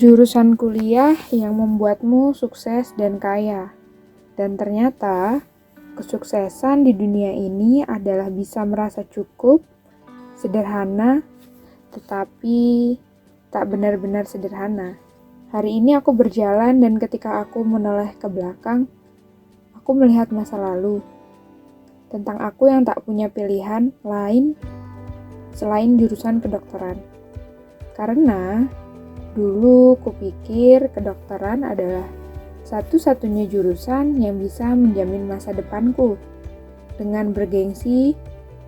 Jurusan kuliah yang membuatmu sukses dan kaya. Dan ternyata, kesuksesan di dunia ini adalah bisa merasa cukup, sederhana, tetapi tak benar-benar sederhana. Hari ini aku berjalan dan ketika aku menoleh ke belakang, aku melihat masa lalu. Tentang aku yang tak punya pilihan lain selain jurusan kedokteran. Karena dulu kupikir kedokteran adalah satu-satunya jurusan yang bisa menjamin masa depanku. Dengan bergengsi,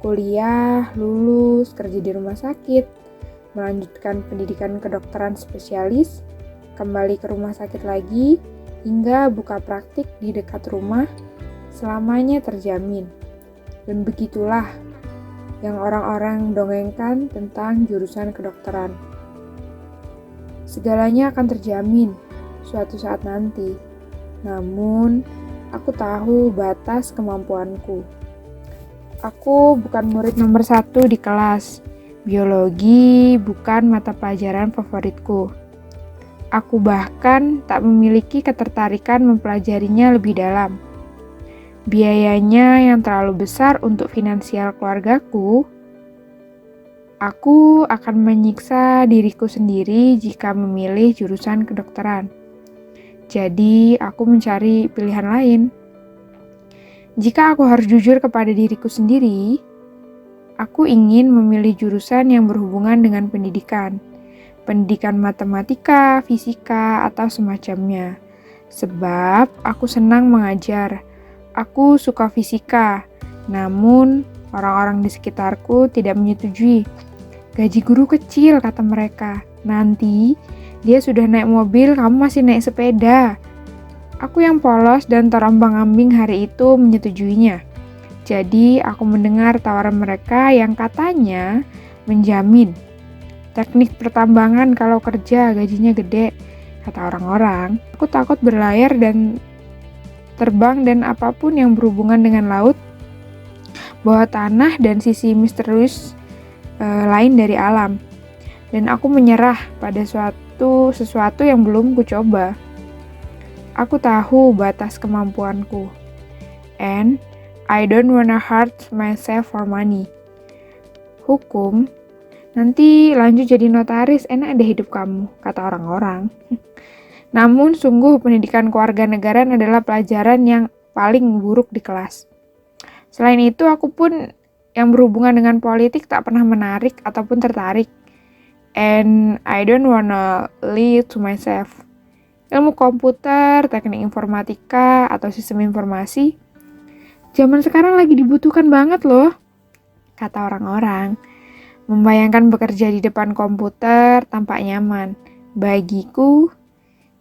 kuliah, lulus, kerja di rumah sakit, melanjutkan pendidikan kedokteran spesialis, kembali ke rumah sakit lagi, hingga buka praktik di dekat rumah, selamanya terjamin. Dan begitulah yang orang-orang dongengkan tentang jurusan kedokteran. Segalanya akan terjamin suatu saat nanti. Namun, aku tahu batas kemampuanku. Aku bukan murid nomor 1 di kelas. Biologi bukan mata pelajaran favoritku. Aku bahkan tak memiliki ketertarikan mempelajarinya lebih dalam. Biayanya yang terlalu besar untuk finansial keluargaku. Aku akan menyiksa diriku sendiri jika memilih jurusan kedokteran. Jadi, aku mencari pilihan lain. Jika aku harus jujur kepada diriku sendiri, aku ingin memilih jurusan yang berhubungan dengan pendidikan. Pendidikan matematika, fisika, atau semacamnya. Sebab aku senang mengajar. Aku suka fisika, namun orang-orang di sekitarku tidak menyetujui. Gaji guru kecil, kata mereka. Nanti dia sudah naik mobil, kamu masih naik sepeda. Aku yang polos dan terombang-ambing hari itu menyetujuinya. Jadi aku mendengar tawaran mereka yang katanya menjamin. Teknik pertambangan kalau kerja gajinya gede, kata orang-orang. Aku takut berlayar dan terbang dan apapun yang berhubungan dengan laut, bawah tanah dan sisi misterius lain dari alam. Dan aku menyerah pada sesuatu yang belum kucoba. Aku tahu batas kemampuanku. And I don't wanna hurt myself for money. Hukum, nanti lanjut jadi notaris, enak deh hidup kamu, kata orang-orang. Namun sungguh pendidikan kewarganegaraan adalah pelajaran yang paling buruk di kelas. Selain itu aku pun yang berhubungan dengan politik tak pernah menarik ataupun tertarik. And I don't wanna lie to myself. Ilmu komputer, teknik informatika, atau sistem informasi zaman sekarang lagi dibutuhkan banget loh, kata orang-orang. Membayangkan bekerja di depan komputer tampak nyaman. Bagiku,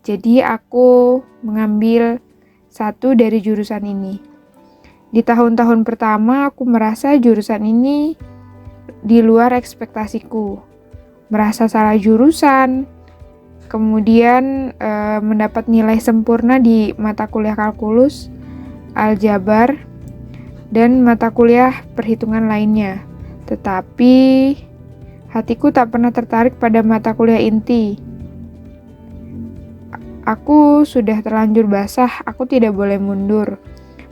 jadi aku mengambil satu dari jurusan ini. Di tahun-tahun pertama aku merasa jurusan ini di luar ekspektasiku. Merasa salah jurusan. Kemudian mendapat nilai sempurna di mata kuliah kalkulus, aljabar, dan mata kuliah perhitungan lainnya. Tetapi hatiku tak pernah tertarik pada mata kuliah inti. Aku sudah terlanjur basah, aku tidak boleh mundur.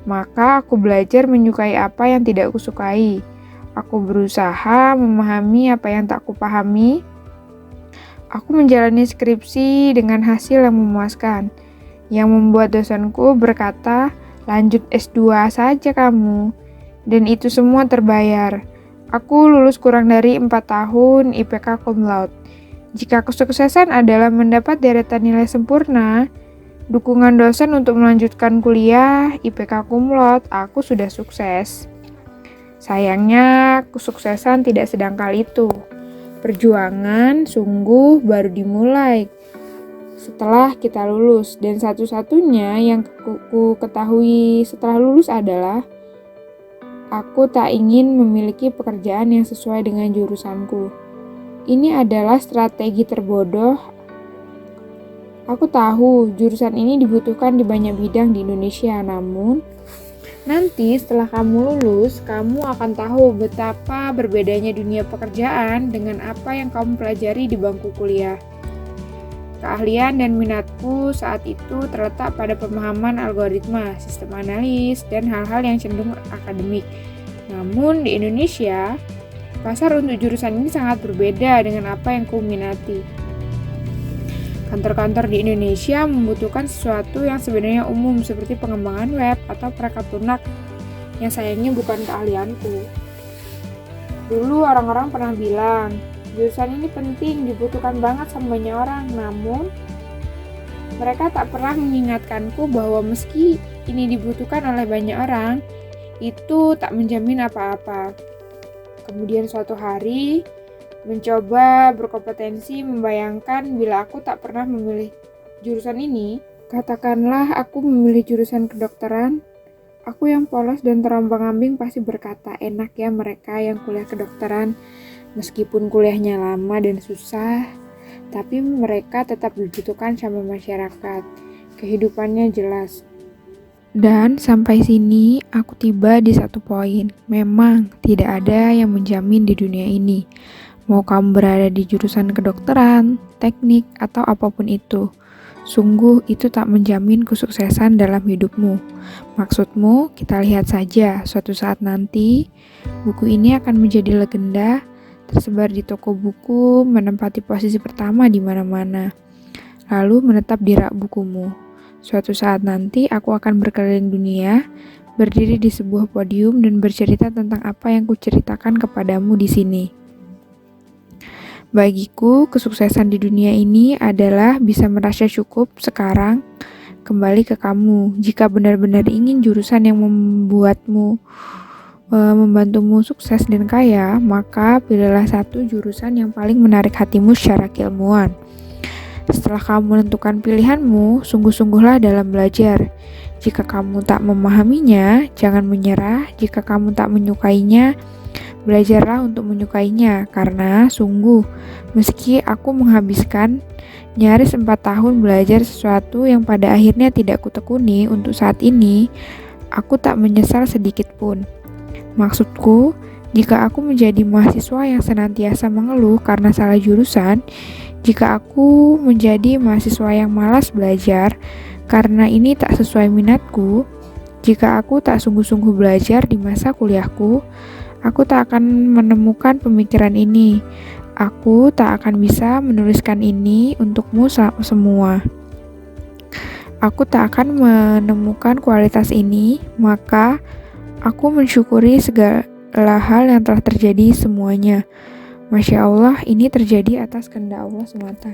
Maka aku belajar menyukai apa yang tidak kusukai. Aku berusaha memahami apa yang tak kupahami. Aku menjalani skripsi dengan hasil yang memuaskan. Yang membuat dosenku berkata, lanjut S2 saja kamu. Dan itu semua terbayar. Aku lulus kurang dari 4 tahun IPK cum laude. Jika kesuksesan adalah mendapat deretan nilai sempurna, dukungan dosen untuk melanjutkan kuliah, IPK cum laude, aku sudah sukses. Sayangnya, kesuksesan tidak sedangkal itu. Perjuangan sungguh baru dimulai setelah kita lulus. Dan satu-satunya yang ku ketahui setelah lulus adalah aku tak ingin memiliki pekerjaan yang sesuai dengan jurusanku. Ini adalah strategi terbodoh. Aku tahu jurusan ini dibutuhkan di banyak bidang di Indonesia, namun nanti setelah kamu lulus, kamu akan tahu betapa berbedanya dunia pekerjaan dengan apa yang kamu pelajari di bangku kuliah. Keahlian dan minatku saat itu terletak pada pemahaman algoritma, sistem analis, dan hal-hal yang cenderung akademik. Namun di Indonesia, pasar untuk jurusan ini sangat berbeda dengan apa yang ku minati. Kantor-kantor di Indonesia membutuhkan sesuatu yang sebenarnya umum seperti pengembangan web atau perangkat lunak yang sayangnya bukan keahlianku. Dulu orang-orang pernah bilang, jurusan ini penting, dibutuhkan banget sama banyak orang, namun mereka tak pernah mengingatkanku bahwa meski ini dibutuhkan oleh banyak orang, itu tak menjamin apa-apa. Kemudian suatu hari, mencoba berkompetensi membayangkan bila aku tak pernah memilih jurusan ini, katakanlah aku memilih jurusan kedokteran, aku yang polos dan terombang-ambing pasti berkata, enak ya mereka yang kuliah kedokteran. Meskipun kuliahnya lama dan susah, tapi mereka tetap dibutuhkan sama masyarakat. Kehidupannya jelas. Dan sampai sini aku tiba di satu poin. Memang tidak ada yang menjamin di dunia ini. Mau kamu berada di jurusan kedokteran, teknik, atau apapun itu. Sungguh itu tak menjamin kesuksesan dalam hidupmu. Maksudmu, kita lihat saja suatu saat nanti, buku ini akan menjadi legenda, tersebar di toko buku, menempati posisi pertama di mana-mana, lalu menetap di rak bukumu. Suatu saat nanti aku akan berkeliling dunia, berdiri di sebuah podium dan bercerita tentang apa yang kuceritakan kepadamu di sini. Bagiku, kesuksesan di dunia ini adalah bisa merasa cukup sekarang. Kembali ke kamu, jika benar-benar ingin jurusan yang membantumu sukses dan kaya, maka pilihlah satu jurusan yang paling menarik hatimu secara keilmuan. Setelah kamu menentukan pilihanmu, sungguh-sungguhlah dalam belajar. Jika kamu tak memahaminya, jangan menyerah. Jika kamu tak menyukainya, belajarlah untuk menyukainya. Karena sungguh, meski aku menghabiskan nyaris 4 tahun belajar sesuatu yang pada akhirnya tidak kutekuni untuk saat ini, aku tak menyesal sedikit pun. Maksudku, jika aku menjadi mahasiswa yang senantiasa mengeluh karena salah jurusan, jika aku menjadi mahasiswa yang malas belajar karena ini tak sesuai minatku, jika aku tak sungguh-sungguh belajar di masa kuliahku, aku tak akan menemukan pemikiran ini. Aku tak akan bisa menuliskan ini untukmu semua. Aku tak akan menemukan kualitas ini, maka aku mensyukuri segala hal yang telah terjadi semuanya. Masya Allah, ini terjadi atas kehendak Allah semata.